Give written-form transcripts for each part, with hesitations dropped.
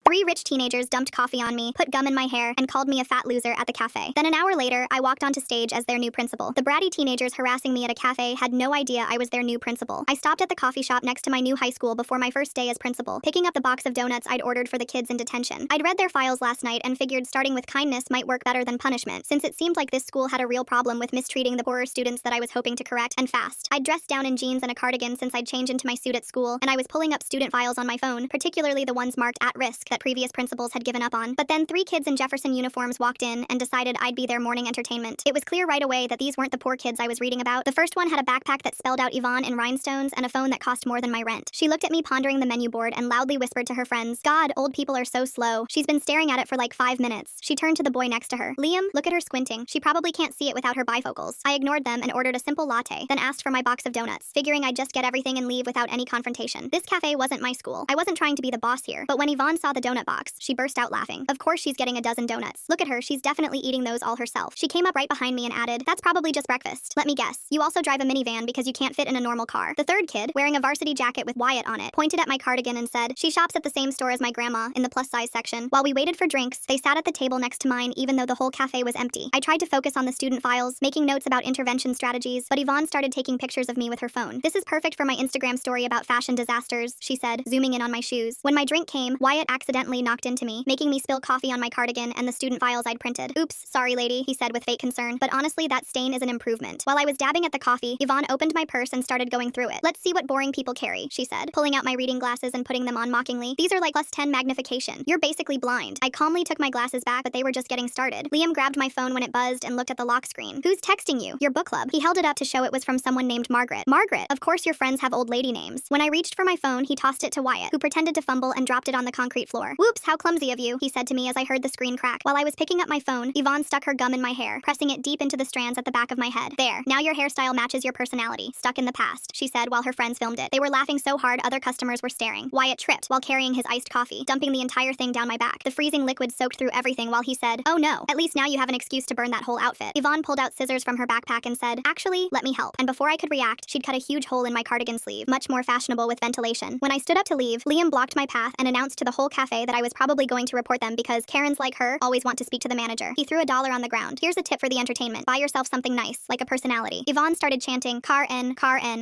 3 rich teenagers dumped coffee on me, put gum in my hair, and called me a fat loser at the cafe. Then an hour later, I walked onto stage as their new principal. The bratty teenagers harassing me at a cafe had no idea I was their new principal. I stopped at the coffee shop next to my new high school before my first day as principal, picking up the box of donuts I'd ordered for the kids in detention. I'd read their files last night and figured starting with kindness might work better than punishment, since it seemed like this school had a real problem with mistreating the poorer students that I was hoping to correct, and fast. I'd dressed down in jeans and a cardigan since I'd changed into my suit at school, and I was pulling up student files on my phone, particularly the ones marked at risk that previous principals had given up on. But then 3 kids in Jefferson uniforms walked in and decided I'd be their morning entertainment. It was clear right away that these weren't the poor kids I was reading about. The first one had a backpack that spelled out Yvonne in rhinestones and a phone that cost more than my rent. She looked at me pondering the menu board and loudly whispered to her friends, "God, old people are so slow." She's been staring at it for like 5 minutes. She turned to the boy next to her. "Liam, look at her squinting. She probably can't see it without her bifocals." I ignored them and ordered a simple latte, then asked for my box of donuts, figuring I'd just get everything and leave without any confrontation. This cafe wasn't my school. I wasn't trying to be the boss here, but when Yvonne saw the donut box, she burst out laughing. Of course she's getting a dozen donuts. Look at her, she's definitely eating those all herself. She came up right behind me and added, "That's probably just breakfast. Let me guess, you also drive a minivan because you can't fit in a normal car." The third kid, wearing a varsity jacket with Wyatt on it, pointed at my cardigan and said, "She shops at the same store as my grandma, in the plus-size section." While we waited for drinks, they sat at the table next to mine even though the whole cafe was empty. I tried to focus on the student files, making notes about intervention strategies, but Yvonne started taking pictures of me with her phone. "This is perfect for my Instagram story about fashion disasters," she said, zooming in on my shoes. When my drink came, Wyatt accidentally knocked into me, making me spill coffee on my cardigan and the student files I'd printed. "Oops, sorry lady," he said with fake concern, "but honestly that stain is an improvement." While I was dabbing at the coffee, Yvonne opened my purse and started going through it. "Let's see what boring people carry," she said, pulling out my reading glasses and putting them on mockingly. "These are like +10 magnification. You're basically blind." I calmly took my glasses back, but they were just getting started. Liam grabbed my phone when it buzzed and looked at the lock screen. "Who's texting you?" "Your book club." He held it up to show it was from someone named Margaret. "Margaret? Of course your friends have old lady names." When I reached for my phone, he tossed it to Wyatt, who pretended to fumble and dropped it on the concrete floor. "Whoops, how clumsy of you," he said to me as I heard the screen crack. While I was picking up my phone, Yvonne stuck her gum in my hair, pressing it deep into the strands at the back of my head. "There, now your hairstyle matches your personality. Stuck in the past," she said while her friends filmed it. They were laughing so hard other customers were staring. Wyatt tripped while carrying his iced coffee, dumping the entire thing down my back. The freezing liquid soaked through everything while he said, "Oh no, at least now you have an excuse to burn that whole outfit." Yvonne pulled out scissors from her backpack and said, "Actually, let me help." And before I could react, she'd cut a huge hole in my cardigan sleeve, much more fashionable with ventilation. When I stood up to leave, Liam blocked my path and announced to the whole cafe that I was probably going to report them because Karens like her always want to speak to the manager. He threw $1 on the ground. "Here's a tip for the entertainment. Buy yourself something nice, like a personality." Yvonne started chanting, car N,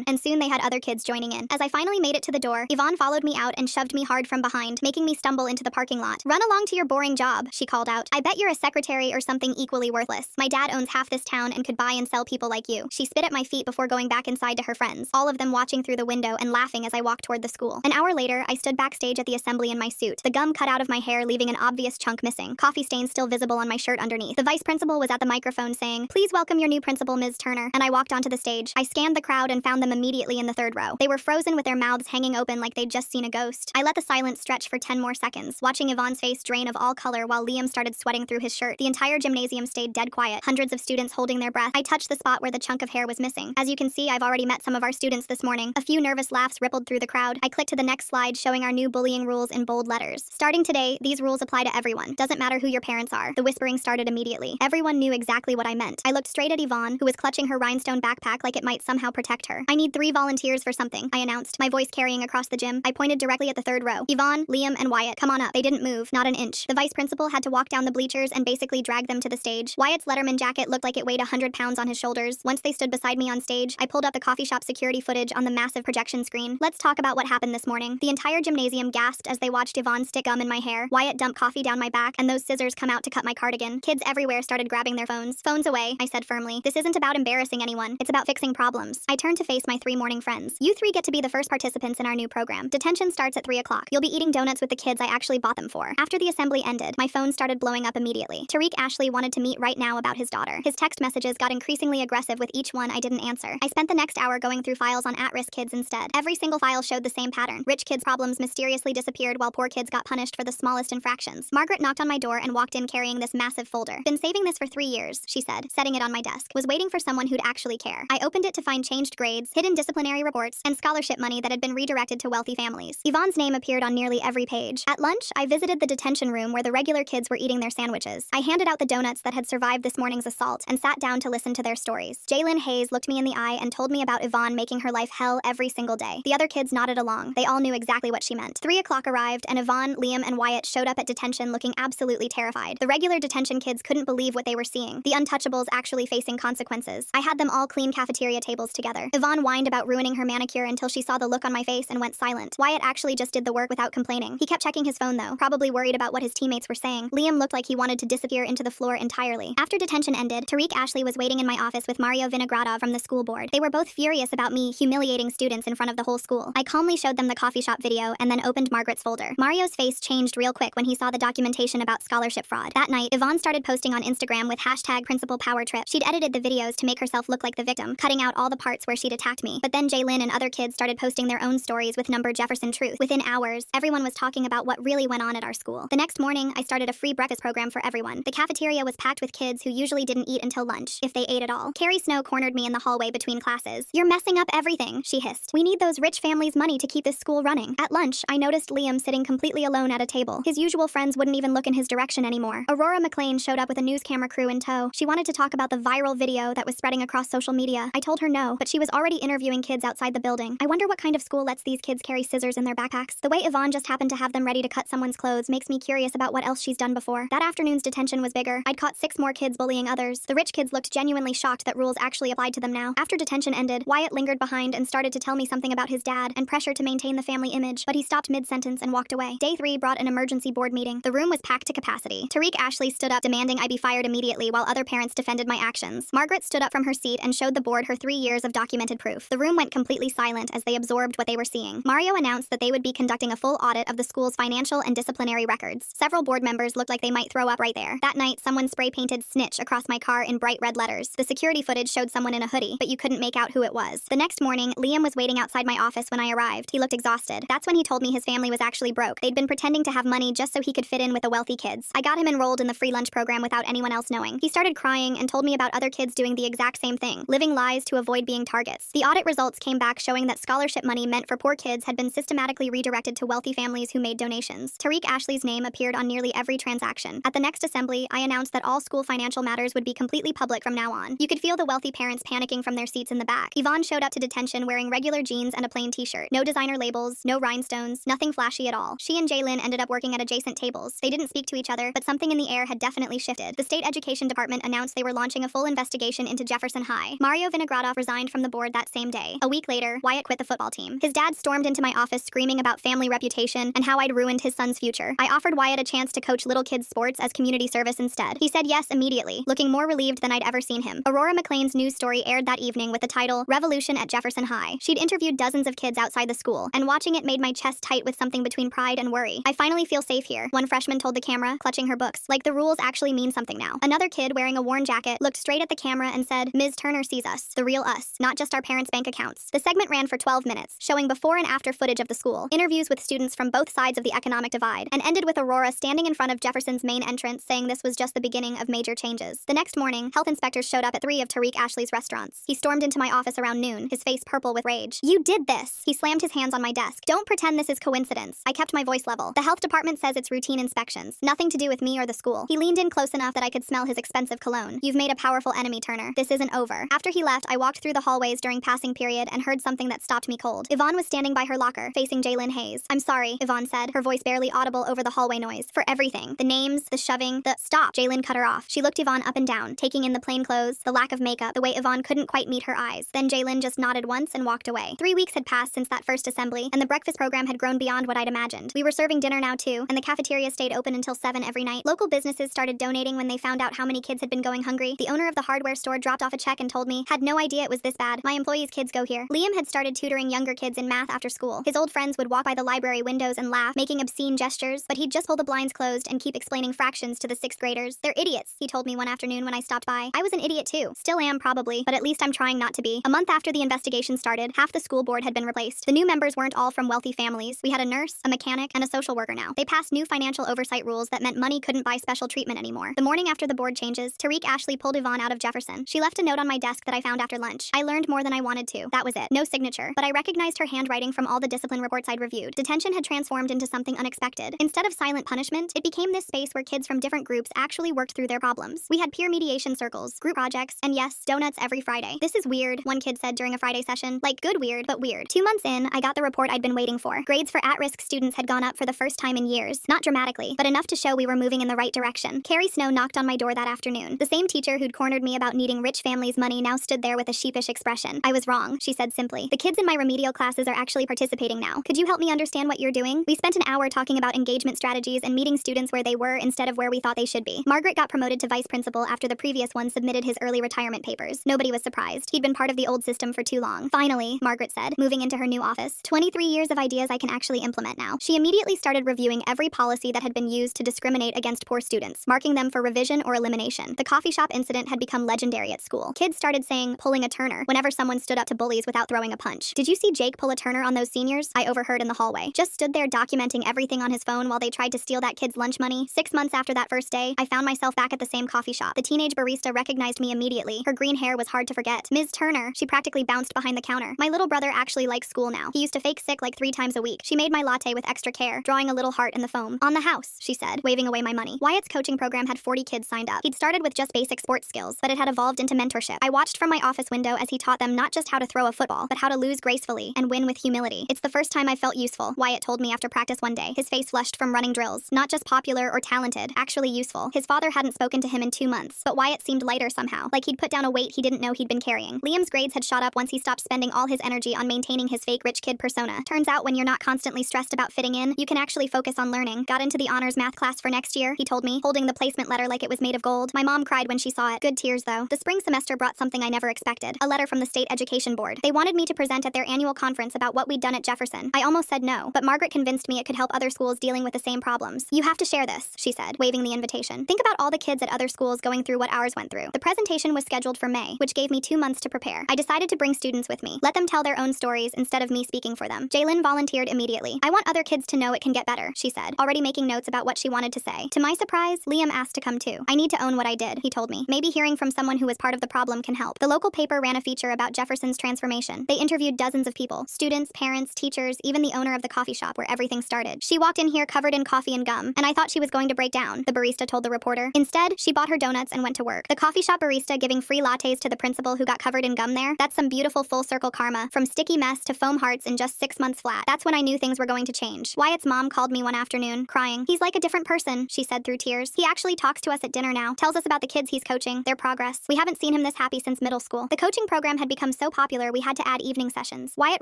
and soon they had other kids joining in. As I finally made it to the door, Yvonne followed me out and shoved me hard from behind, making me stumble into the parking lot. "Run along to your boring job," she called out. "I bet you're a secretary or something equally worthless. My dad owns half this town and could buy and sell people like you." She spit at my feet before going back inside to her friends, all of them watching through the window and laughing as I walked toward the school. An hour later, I stood backstage at the assembly in my suit, the gum cut out of my hair leaving an obvious chunk missing, coffee stains still visible on my shirt underneath. The vice principal was at the microphone saying, "Please welcome your new principal, Ms. Turner," and I walked onto the stage. I scanned the crowd and found them immediately in the third row. They were frozen with their mouths hanging open like they'd just seen a ghost. I let the silence stretch for 10 more seconds, watching Yvonne's face drain of all color while Liam started sweating through his shirt. The entire gymnasium stayed dead quiet, hundreds of students holding their breath. I touched the spot where the chunk of hair was missing. As you can see, I've already met some of our students this morning. A few nervous laughs rippled through the crowd. I clicked to the next slide showing our new bullying rules in bold letters. "Starting today, these rules apply to everyone. Doesn't matter who your parents are." The whispering started immediately. Everyone knew exactly what I meant. I looked straight at Yvonne, who was clutching her rhinestone backpack like it might somehow protect her. "I need 3 volunteers for something," I announced, my voice carrying across the gym. I pointed directly at the third row. "Yvonne, Liam, and Wyatt, come on up." They didn't move, not an inch. The vice principal had to walk down the bleachers and basically drag them to the stage. Wyatt's Letterman jacket looked like it weighed 100 pounds on his shoulders. Once they stood beside me on stage, I pulled up the coffee shop security footage on the massive projection screen. "Let's talk about what happened this morning." The entire gymnasium gasped as they watched Yvonne stick gum in my hair, Wyatt dump coffee down my back, and those scissors come out to cut my cardigan. Kids everywhere started grabbing their phones. "Phones away," I said firmly. "This isn't about embarrassing anyone. It's about fixing problems." I turned to face my 3 morning friends. "You 3 get to be the first participants in our new program. Detention starts at 3 o'clock. You'll be eating donuts with the kids I actually bought them for." After the assembly ended, my phone started blowing up immediately. Tariq Ashley wanted to meet right now about his daughter. His text messages got increasingly aggressive with each one I didn't answer. I spent the next hour going through files on at-risk kids instead. Every single file showed the same pattern. Rich kids' problems mysteriously disappeared while poor kids got punished for the smallest infractions. Margaret knocked on my door and walked in carrying this massive folder. "Been saving this for 3 years," she said, setting it on my desk. "Was waiting for someone who'd actually care." I opened it to find changed grades, hidden disciplinary reports, and scholarship money that had been redirected to wealthy families. Yvonne's name appeared on nearly every page. At lunch, I visited the detention room where the regular kids were eating their sandwiches. I handed out the donuts that had survived this morning's assault and sat down to listen to their stories. Jalen Hayes looked me in the eye and told me about Yvonne making her life hell every single day. The other kids nodded along. They all knew exactly what she meant. 3 o'clock arrived, and Yvonne, Jalen, Liam, and Wyatt showed up at detention looking absolutely terrified. The regular detention kids couldn't believe what they were seeing. The untouchables actually facing consequences. I had them all clean cafeteria tables together. Yvonne whined about ruining her manicure until she saw the look on my face and went silent. Wyatt actually just did the work without complaining. He kept checking his phone though, probably worried about what his teammates were saying. Liam looked like he wanted to disappear into the floor entirely. After detention ended, Tariq Ashley was waiting in my office with Mario Vinogradov from the school board. They were both furious about me humiliating students in front of the whole school. I calmly showed them the coffee shop video and then opened Margaret's folder. Mario's face changed real quick when he saw the documentation about scholarship fraud. That night, Yvonne started posting on Instagram with hashtag Principal Power Trip. She'd edited the videos to make herself look like the victim, cutting out all the parts where she'd attacked me. But then Jalen and other kids started posting their own stories with number Jefferson truth. Within hours, everyone was talking about what really went on at our school. The next morning, I started a free breakfast program for everyone. The cafeteria was packed with kids who usually didn't eat until lunch, if they ate at all. Carrie Snow cornered me in the hallway between classes. "You're messing up everything," she hissed. "We need those rich families' money to keep this school running." At lunch, I noticed Liam sitting completely alone at a table. His usual friends wouldn't even look in his direction anymore. Aurora McLean showed up with a news camera crew in tow. She wanted to talk about the viral video that was spreading across social media. I told her no, but she was already interviewing kids outside the building. I wonder what kind of school lets these kids carry scissors in their backpacks. The way Yvonne just happened to have them ready to cut someone's clothes makes me curious about what else she's done before. That afternoon's detention was bigger. I'd caught 6 more kids bullying others. The rich kids looked genuinely shocked that rules actually applied to them now. After detention ended, Wyatt lingered behind and started to tell me something about his dad and pressured to maintain the family image, but he stopped mid-sentence and walked away. Day 3 brought an emergency board meeting. The room was packed to capacity. Tariq Ashley stood up demanding I be fired immediately while other parents defended my actions. Margaret stood up from her seat and showed the board her 3 years of documented proof. The room went completely silent as they absorbed what they were seeing. Mario announced that they would be conducting a full audit of the school's financial and disciplinary records. Several board members looked like they might throw up right there. That night, someone spray-painted "snitch" across my car in bright red letters. The security footage showed someone in a hoodie, but you couldn't make out who it was. The next morning, Liam was waiting outside my office when I arrived. He looked exhausted. That's when he told me his family was actually broke. They'd been pretending to have money just so he could fit in with the wealthy kids. I got him enrolled in the free lunch program without anyone else knowing. He started crying and told me about other kids doing the exact same thing, living lies to avoid being targets. The audit results came back showing that scholarship money meant for poor kids had been systematically redirected to wealthy families who made donations. Tariq Ashley's name appeared on nearly every transaction. At the next assembly, I announced that all school financial matters would be completely public from now on. You could feel the wealthy parents panicking from their seats in the back. Yvonne showed up to detention wearing regular jeans and a plain t-shirt. No designer labels, no rhinestones, nothing flashy at all. She and Jalen ended up working at adjacent tables. They didn't speak to each other, but something in the air had definitely shifted. The state education department announced they were launching a full investigation into Jefferson High. Mario Vinogradov resigned from the board that same day. A week later, Wyatt quit the football team. His dad stormed into my office screaming about family reputation and how I'd ruined his son's future. I offered Wyatt a chance to coach little kids' sports as community service instead. He said yes immediately, looking more relieved than I'd ever seen him. Aurora McLean's news story aired that evening with the title, "Revolution at Jefferson High." She'd interviewed dozens of kids outside the school, and watching it made my chest tight with something between pride and worry. "I finally feel safe here," one freshman told the camera, clutching her books. "Like the rules actually mean something now." Another kid wearing a worn jacket looked straight at the camera and said, "Ms. Turner sees us, the real us, not just our parents' bank accounts." The segment ran for 12 minutes, showing before and after footage of the school, interviews with students from both sides of the economic divide, and ended with Aurora standing in front of Jefferson's main entrance saying this was just the beginning of major changes. The next morning, health inspectors showed up at 3 of Tariq Ashley's restaurants. He stormed into my office around noon, his face purple with rage. "You did this!" He slammed his hands on my desk. "Don't pretend this is coincidence." I kept my voice level. "The health department says it's routine inspections. Nothing to do with me or the school." He leaned in close enough that I could smell his expensive cologne. "You've made a powerful enemy, Turner. This isn't over." After he left, I walked through the hallways during passing period and heard something that stopped me cold. Yvonne was standing by her locker, facing Jalen Hayes. "I'm sorry," Yvonne said, her voice barely audible over the hallway noise. "For everything. The names, the shoving, the—" "Stop!" Jalen cut her off. She looked Yvonne up and down, taking in the plain clothes, the lack of makeup, the way Yvonne couldn't quite meet her eyes. Then Jalen just nodded once and walked away. 3 weeks had passed since that first assembly, and the breakfast program had grown beyond what I'd imagined. We were serving dinner now too, and the cafeteria stayed open until 7 every night. Local businesses started donating when they found out how many kids had been going hungry. The owner of the hardware store dropped off a check and told me, "Had no idea it was this bad. My employees' kids go here." Liam had started tutoring younger kids in math after school. His old friends would walk by the library windows and laugh, making obscene gestures, but he'd just pull the blinds closed and keep explaining fractions to the 6th graders. "They're idiots," he told me one afternoon when I stopped by. I was an idiot too. Still am probably, but at least I'm trying not to be. A month after the investigation started, half the school board had been replaced. The new members weren't all from wealthy families. We had a nurse, a mechanic, and a social worker now. They passed new financial oversight rules that meant money couldn't buy special treatment anymore. The morning after the board changes, Tariq Ashley pulled Yvonne out of Jefferson. She left a note on my desk that I found after lunch. I learned more than I wanted to. That was it. No signature, but I recognized her handwriting from all the discipline reports I'd reviewed. Detention had transformed into something unexpected. Instead of silent punishment, it became this space where kids from different groups actually worked through their problems. We had peer mediation circles, group projects, and yes, donuts every Friday. "This is weird," one kid said during a Friday session. "Like, good weird, but weird." 2 months in, I got the report I'd been waiting for. Grades for at-risk students had gone up for for the first time in years. Not dramatically, but enough to show we were moving in the right direction. Carrie Snow knocked on my door that afternoon. The same teacher who'd cornered me about needing rich families' money now stood there with a sheepish expression. I was wrong, she said simply. The kids in my remedial classes are actually participating now. Could you help me understand what you're doing? We spent an hour talking about engagement strategies and meeting students where they were instead of where we thought they should be. Margaret got promoted to vice principal after the previous one submitted his early retirement papers. Nobody was surprised. He'd been part of the old system for too long. Finally, Margaret said, moving into her new office. 23 years of ideas I can actually implement now. She immediately started reviewing every policy that had been used to discriminate against poor students, marking them for revision or elimination. The coffee shop incident had become legendary at school. Kids started saying, pulling a Turner, whenever someone stood up to bullies without throwing a punch. Did you see Jake pull a Turner on those seniors? I overheard in the hallway. Just stood there documenting everything on his phone while they tried to steal that kid's lunch money. 6 months after that first day, I found myself back at the same coffee shop. The teenage barista recognized me immediately. Her green hair was hard to forget. Ms. Turner. She practically bounced behind the counter. My little brother actually likes school now. He used to fake sick like 3 times a week. She made my latte with extra care, drawing a little heart in the foam. On the house, she said, waving away my money. Wyatt's coaching program had 40 kids signed up. He'd started with just basic sports skills, but it had evolved into mentorship. I watched from my office window as he taught them not just how to throw a football, but how to lose gracefully and win with humility. It's the first time I felt useful, Wyatt told me after practice one day. His face flushed from running drills. Not just popular or talented, actually useful. His father hadn't spoken to him in 2 months, but Wyatt seemed lighter somehow, like he'd put down a weight he didn't know he'd been carrying. Liam's grades had shot up once he stopped spending all his energy on maintaining his fake rich kid persona. Turns out when you're not constantly stressed about fitting in, you can actually focus on learning. Got into the honors math class for next year, he told me, holding the placement letter like it was made of gold. My mom cried when she saw it. Good tears though. The spring semester brought something I never expected. A letter from the state education board. They wanted me to present at their annual conference about what we'd done at Jefferson. I almost said no, but Margaret convinced me it could help other schools dealing with the same problems. You have to share this, she said, waving the invitation. Think about all the kids at other schools going through what ours went through. The presentation was scheduled for May, which gave me 2 months to prepare. I decided to bring students with me. Let them tell their own stories instead of me speaking for them. Jaylin volunteered immediately. I want other kids to know it can get better, she said, already making notes about what she wanted to say. To my surprise, Liam asked to come too. I need to own what I did, he told me. Maybe hearing from someone who was part of the problem can help. The local paper ran a feature about Jefferson's transformation. They interviewed dozens of people, students, parents, teachers, even the owner of the coffee shop where everything started. She walked in here covered in coffee and gum, and I thought she was going to break down, the barista told the reporter. Instead, she bought her donuts and went to work. The coffee shop barista giving free lattes to the principal who got covered in gum there? That's some beautiful full circle karma, from sticky mess to foam hearts in just 6 months flat. That's when I knew things were going to change. Wyatt's mom called me one afternoon, crying. He's like a different person, she said through tears. He actually talks to us at dinner now, tells us about the kids he's coaching, their progress. We haven't seen him this happy since middle school. The coaching program had become so popular we had to add evening sessions. Wyatt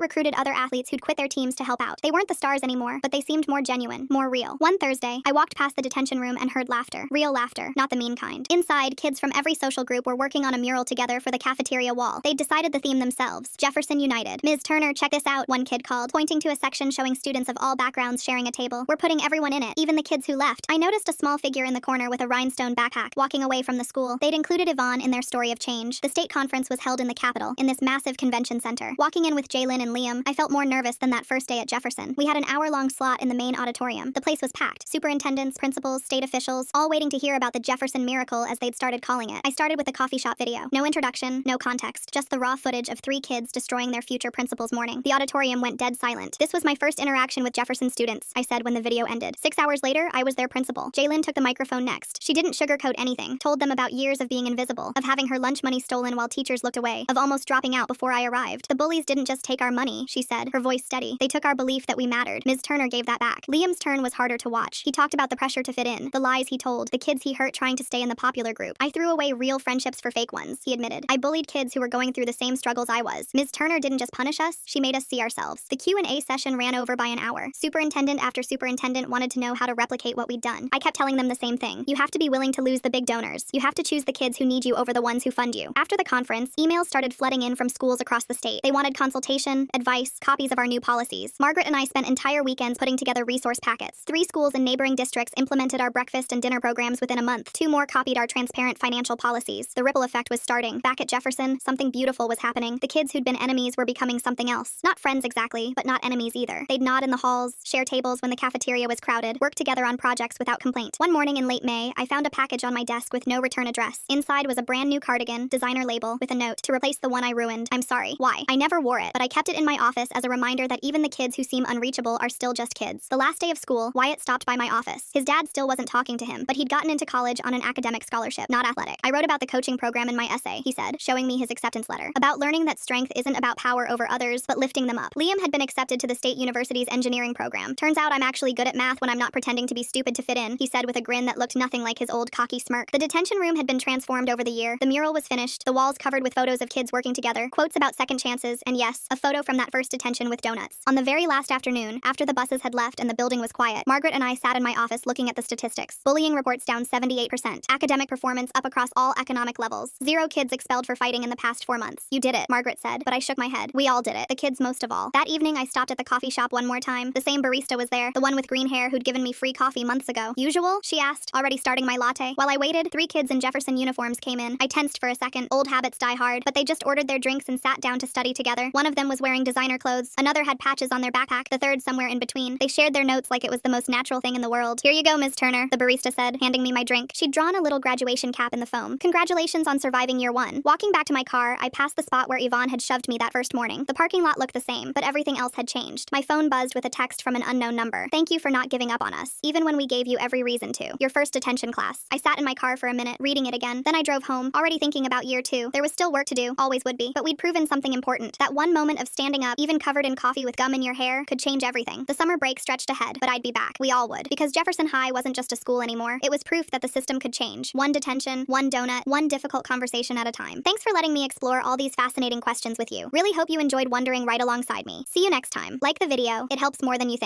recruited other athletes who'd quit their teams to help out. They weren't the stars anymore, but they seemed more genuine, more real. One Thursday, I walked past the detention room and heard laughter. Real laughter, not the mean kind. Inside, kids from every social group were working on a mural together for the cafeteria wall. They'd decided the theme themselves. Jefferson United. Ms. Turner, check this out, one kid called, pointing to a section showing students of all backgrounds sharing a table. We're putting everyone in it, even the kids who left. I noticed a small figure in the corner with a rhinestone backpack, walking away from the school. They'd included Yvonne in their story of change. The state conference was held in the Capitol, in this massive convention center. Walking in with Jaylin and Liam, I felt more nervous than that first day at Jefferson. We had an hour-long slot in the main auditorium. The place was packed. Superintendents, principals, state officials, all waiting to hear about the Jefferson miracle as they'd started calling it. I started with the coffee shop video. No introduction, no context, just the raw footage of 3 kids destroying their future principal's morning. The auditorium went dead silent. This was my first interaction with Jefferson students, I said when the video ended. 6 hours later, I was their principal. Jaylin took the microphone next. She didn't sugarcoat anything, told them about years of being invisible, of having her lunch money stolen while teachers looked away, of almost dropping out before I arrived. The bullies didn't just take our money, she said, her voice steady. They took our belief that we mattered. Ms. Turner gave that back. Liam's turn was harder to watch. He talked about the pressure to fit in, the lies he told, the kids he hurt trying to stay in the popular group. I threw away real friendships for fake ones, he admitted. I bullied kids who were going through the same struggles I was. Ms. Turner didn't just punish us, she made us see ourselves. The Q&A session ran over by an hour. Superintendent after superintendent wanted to know how to replicate what we'd done. I kept telling them the same thing. You have to be willing to lose the big donors. You have to choose the kids who need you over the ones who fund you. After the conference, emails started flooding in from schools across the state. They wanted consultation, advice, copies of our new policies. Margaret and I spent entire weekends putting together resource packets. 3 schools in neighboring districts implemented our breakfast and dinner programs within a month. 2 more copied our transparent financial policies. The ripple effect was starting. Back at Jefferson, something beautiful was happening. The kids who'd been enemies were becoming something else. Not friends exactly, but not enemies either. They'd nod in the halls, share tables when the cafeteria was crowded, work together on projects without complaint. One morning in late May, I found a package on my desk with no return address. Inside was a brand new cardigan, designer label, with a note to replace the one I ruined. I'm sorry. Why? I never wore it, but I kept it in my office as a reminder that even the kids who seem unreachable are still just kids. The last day of school, Wyatt stopped by my office. His dad still wasn't talking to him, but he'd gotten into college on an academic scholarship, not athletic. I wrote about the coaching program in my essay, he said, showing me his acceptance letter. About learning that strength isn't about power over others, but lifting them up. Liam had been accepted to the state university's engineering program. Turns Turns out I'm actually good at math when I'm not pretending to be stupid to fit in, he said with a grin that looked nothing like his old cocky smirk. The detention room had been transformed over the year. The mural was finished, the walls covered with photos of kids working together, quotes about second chances, and yes, a photo from that first detention with donuts. On the very last afternoon, after the buses had left and the building was quiet, Margaret and I sat in my office looking at the statistics. Bullying reports down 78%. Academic performance up across all economic levels. 0 kids expelled for fighting in the past 4 months. You did it, Margaret said, but I shook my head. We all did it. The kids most of all. That evening, I stopped at the coffee shop one more time. The same barista was there, the one with green hair who'd given me free coffee months ago. Usual? She asked, already starting my latte. While I waited, 3 kids in Jefferson uniforms came in. I tensed for a second. Old habits die hard, but they just ordered their drinks and sat down to study together. One of them was wearing designer clothes. Another had patches on their backpack. The third somewhere in between. They shared their notes like it was the most natural thing in the world. Here you go, Ms. Turner, the barista said, handing me my drink. She'd drawn a little graduation cap in the foam. Congratulations on surviving year 1. Walking back to my car, I passed the spot where Yvonne had shoved me that first morning. The parking lot looked the same, but everything else had changed. My phone buzzed with a text from an unknown number. Thank you for not giving up on us, even when we gave you every reason to. Your first detention class. I sat in my car for a minute, reading it again. Then I drove home, already thinking about year 2. There was still work to do, always would be, but we'd proven something important. That one moment of standing up, even covered in coffee with gum in your hair, could change everything. The summer break stretched ahead, but I'd be back. We all would. Because Jefferson High wasn't just a school anymore. It was proof that the system could change. One detention, one donut, one difficult conversation at a time. Thanks for letting me explore all these fascinating questions with you. Really hope you enjoyed wondering right alongside me. See you next time. Like the video, it helps more than you think.